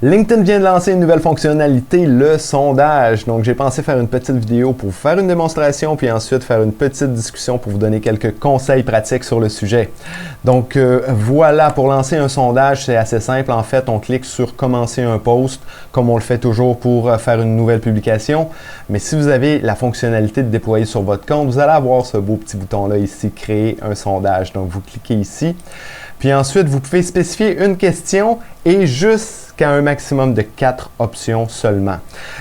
LinkedIn vient de lancer une nouvelle fonctionnalité, le sondage. Donc, j'ai pensé faire une petite vidéo pour vous faire une démonstration, puis ensuite faire une petite discussion pour vous donner quelques conseils pratiques sur le sujet. Donc, voilà, pour lancer un sondage, c'est assez simple. En fait, on clique sur « Commencer un post », comme on le fait toujours pour faire une nouvelle publication. Mais si vous avez la fonctionnalité de déployer sur votre compte, vous allez avoir ce beau petit bouton-là ici, « Créer un sondage ». Donc, vous cliquez ici. Puis ensuite, vous pouvez spécifier une question et jusqu'à un maximum de 4 options seulement.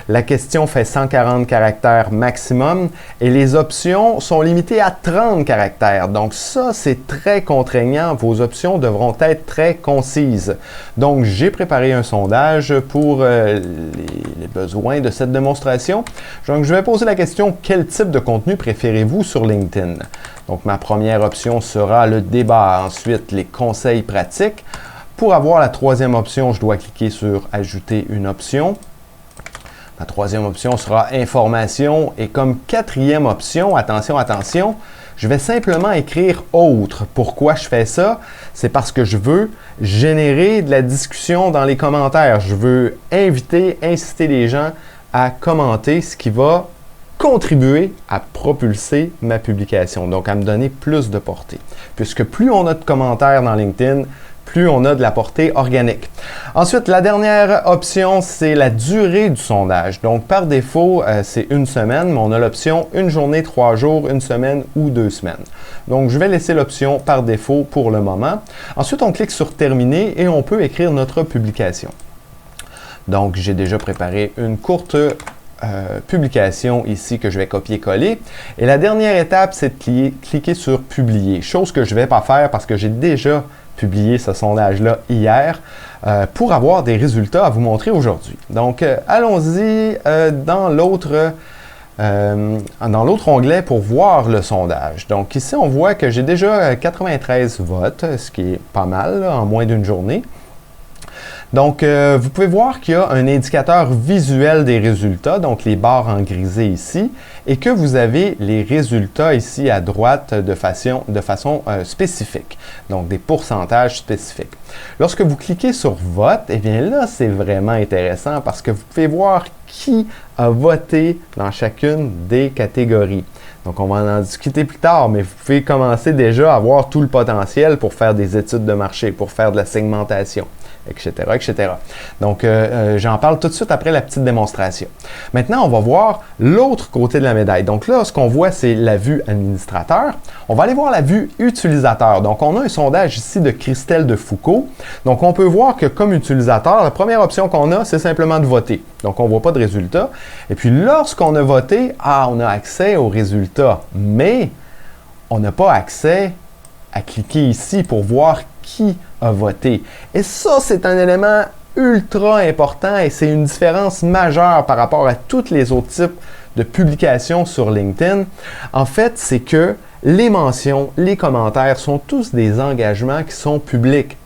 La question fait 140 caractères maximum et les options sont limitées à 30 caractères. Donc ça, c'est très contraignant. Vos options devront être très concises. Donc, j'ai préparé un sondage pour les besoins de cette démonstration. Donc, je vais poser la question « Quel type de contenu préférez-vous sur LinkedIn? » Donc, ma première option sera le débat. Ensuite, les conseils pratiques. Pour avoir la troisième option, je dois cliquer sur « Ajouter une option ». La troisième option sera « Information » et comme quatrième option, attention, attention, je vais simplement écrire « Autre ». Pourquoi je fais ça? C'est parce que je veux générer de la discussion dans les commentaires. Je veux inciter les gens à commenter, ce qui va contribuer à propulser ma publication, donc à me donner plus de portée. Puisque plus on a de commentaires dans LinkedIn, plus on a de la portée organique. Ensuite, la dernière option, c'est la durée du sondage. Donc, par défaut, c'est une semaine, mais on a l'option une journée, 3 jours, une semaine ou 2 semaines. Donc, je vais laisser l'option par défaut pour le moment. Ensuite, on clique sur « Terminer » et on peut écrire notre publication. Donc, j'ai déjà préparé une courte publication ici que je vais copier-coller. Et la dernière étape, c'est de cliquer sur « Publier », chose que je ne vais pas faire parce que j'ai déjà publié ce sondage-là hier pour avoir des résultats à vous montrer aujourd'hui. Donc, allons-y dans l'autre onglet pour voir le sondage. Donc, ici, on voit que j'ai déjà 93 votes, ce qui est pas mal là, en moins d'une journée. Donc, vous pouvez voir qu'il y a un indicateur visuel des résultats, donc les barres en grisé ici, et que vous avez les résultats ici à droite de façon spécifique, donc des pourcentages spécifiques. Lorsque vous cliquez sur « Vote », eh bien là, c'est vraiment intéressant parce que vous pouvez voir qui a voté dans chacune des catégories. Donc, on va en discuter plus tard, mais vous pouvez commencer déjà à avoir tout le potentiel pour faire des études de marché, pour faire de la segmentation, etc., etc. Donc, j'en parle tout de suite après la petite démonstration. Maintenant, on va voir l'autre côté de la médaille. Donc là, ce qu'on voit, c'est la vue administrateur. On va aller voir la vue utilisateur. Donc, on a un sondage ici de Christelle de Foucault. Donc, on peut voir que comme utilisateur, la première option qu'on a, c'est simplement de voter. Donc, on ne voit pas de résultats. Et puis, lorsqu'on a voté, on a accès aux résultats. Mais, on n'a pas accès à cliquer ici pour voir qui a voté. Et ça, c'est un élément ultra important et c'est une différence majeure par rapport à tous les autres types de publications sur LinkedIn. En fait, c'est que les mentions, les commentaires sont tous des engagements qui sont publics.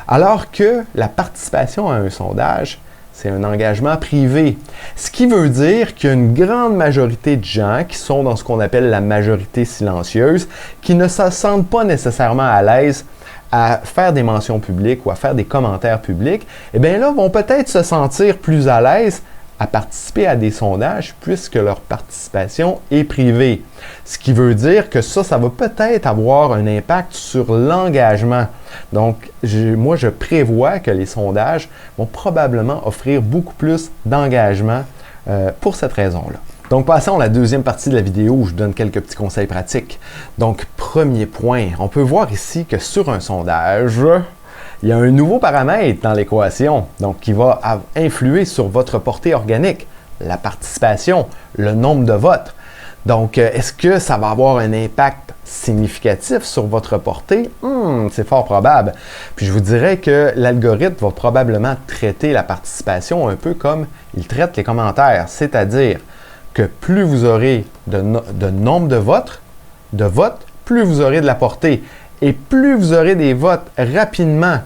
Alors que la participation à un sondage, c'est un engagement privé. Ce qui veut dire qu'il y a une grande majorité de gens qui sont dans ce qu'on appelle la majorité silencieuse, qui ne se sentent pas nécessairement à l'aise à faire des mentions publiques ou à faire des commentaires publics, eh bien là, vont peut-être se sentir plus à l'aise à participer à des sondages puisque leur participation est privée. Ce qui veut dire que ça va peut-être avoir un impact sur l'engagement. Donc, moi, je prévois que les sondages vont probablement offrir beaucoup plus d'engagement pour cette raison-là. Donc, passons à la deuxième partie de la vidéo où je donne quelques petits conseils pratiques. Donc, premier point, on peut voir ici que sur un sondage, il y a un nouveau paramètre dans l'équation, donc qui va influer sur votre portée organique, la participation, le nombre de votes. Donc, est-ce que ça va avoir un impact significatif sur votre portée? C'est fort probable. Puis, je vous dirais que l'algorithme va probablement traiter la participation un peu comme il traite les commentaires, c'est-à-dire que plus vous aurez de nombre de votes, plus vous aurez de la portée. Et plus vous aurez des votes rapidement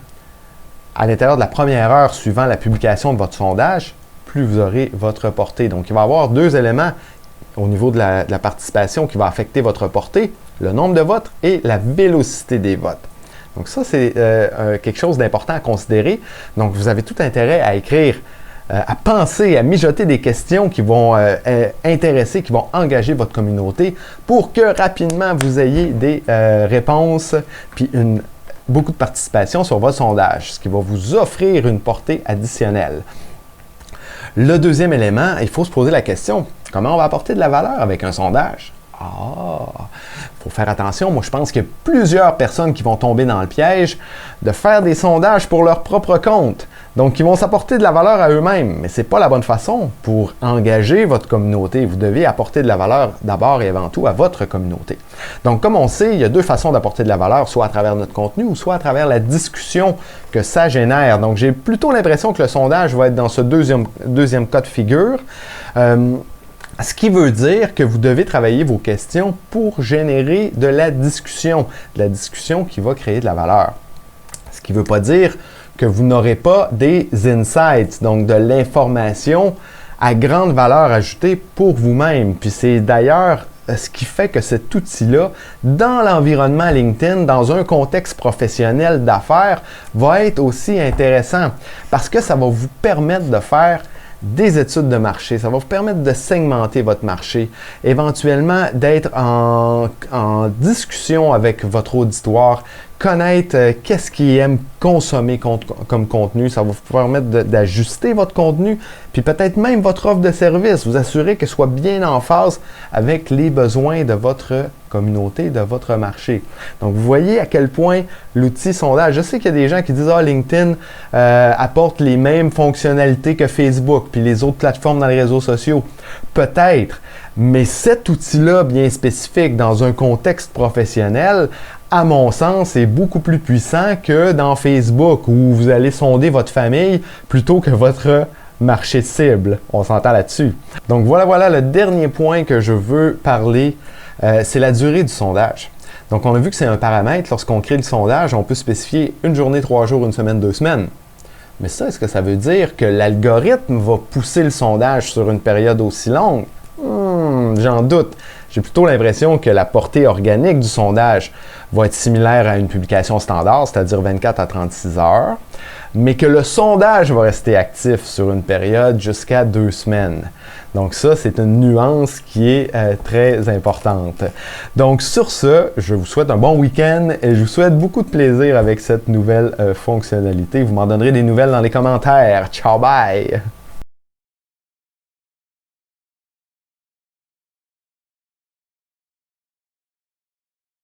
à l'intérieur de la première heure suivant la publication de votre sondage, plus vous aurez votre portée. Donc, il va y avoir deux éléments au niveau de la participation qui va affecter votre portée, le nombre de votes et la vélocité des votes. Donc ça, c'est quelque chose d'important à considérer. Donc vous avez tout intérêt à écrire, à penser, à mijoter des questions qui vont intéresser, qui vont engager votre communauté pour que rapidement vous ayez des réponses puis beaucoup de participation sur votre sondage, ce qui va vous offrir une portée additionnelle. Le deuxième élément, il faut se poser la question, comment on va apporter de la valeur avec un sondage? Faut faire attention. Moi, je pense qu'il y a plusieurs personnes qui vont tomber dans le piège de faire des sondages pour leur propre compte. Donc, ils vont s'apporter de la valeur à eux-mêmes. Mais ce n'est pas la bonne façon pour engager votre communauté. Vous devez apporter de la valeur d'abord et avant tout à votre communauté. Donc, comme on sait, il y a deux façons d'apporter de la valeur, soit à travers notre contenu ou soit à travers la discussion que ça génère. Donc, j'ai plutôt l'impression que le sondage va être dans ce deuxième cas de figure. Ce qui veut dire que vous devez travailler vos questions pour générer de la discussion qui va créer de la valeur. Ce qui ne veut pas dire que vous n'aurez pas des insights, donc de l'information à grande valeur ajoutée pour vous-même. Puis c'est d'ailleurs ce qui fait que cet outil-là, dans l'environnement LinkedIn, dans un contexte professionnel d'affaires, va être aussi intéressant parce que ça va vous permettre de faire des études de marché. Ça va vous permettre de segmenter votre marché, éventuellement d'être en discussion avec votre auditoire, connaître qu'est-ce qu'ils aiment consommer comme contenu. Ça va vous permettre d'ajuster votre contenu, puis peut-être même votre offre de service. Vous assurer qu'elle soit bien en phase avec les besoins de votre communauté, de votre marché. Donc, vous voyez à quel point l'outil sondage, je sais qu'il y a des gens qui disent « Ah, LinkedIn apporte les mêmes fonctionnalités que Facebook, puis les autres plateformes dans les réseaux sociaux. » Peut-être, mais cet outil-là bien spécifique dans un contexte professionnel, à mon sens, est beaucoup plus puissant que dans Facebook où vous allez sonder votre famille plutôt que votre marché cible. On s'entend là-dessus. Donc voilà le dernier point que je veux parler, c'est la durée du sondage. Donc on a vu que c'est un paramètre. Lorsqu'on crée le sondage, on peut spécifier une journée, 3 jours, une semaine, 2 semaines. Mais ça, est-ce que ça veut dire que l'algorithme va pousser le sondage sur une période aussi longue? J'en doute. J'ai plutôt l'impression que la portée organique du sondage va être similaire à une publication standard, c'est-à-dire 24 à 36 heures, mais que le sondage va rester actif sur une période jusqu'à 2 semaines. Donc ça, c'est une nuance qui est très importante. Donc sur ce, je vous souhaite un bon week-end et je vous souhaite beaucoup de plaisir avec cette nouvelle fonctionnalité. Vous m'en donnerez des nouvelles dans les commentaires. Ciao, bye!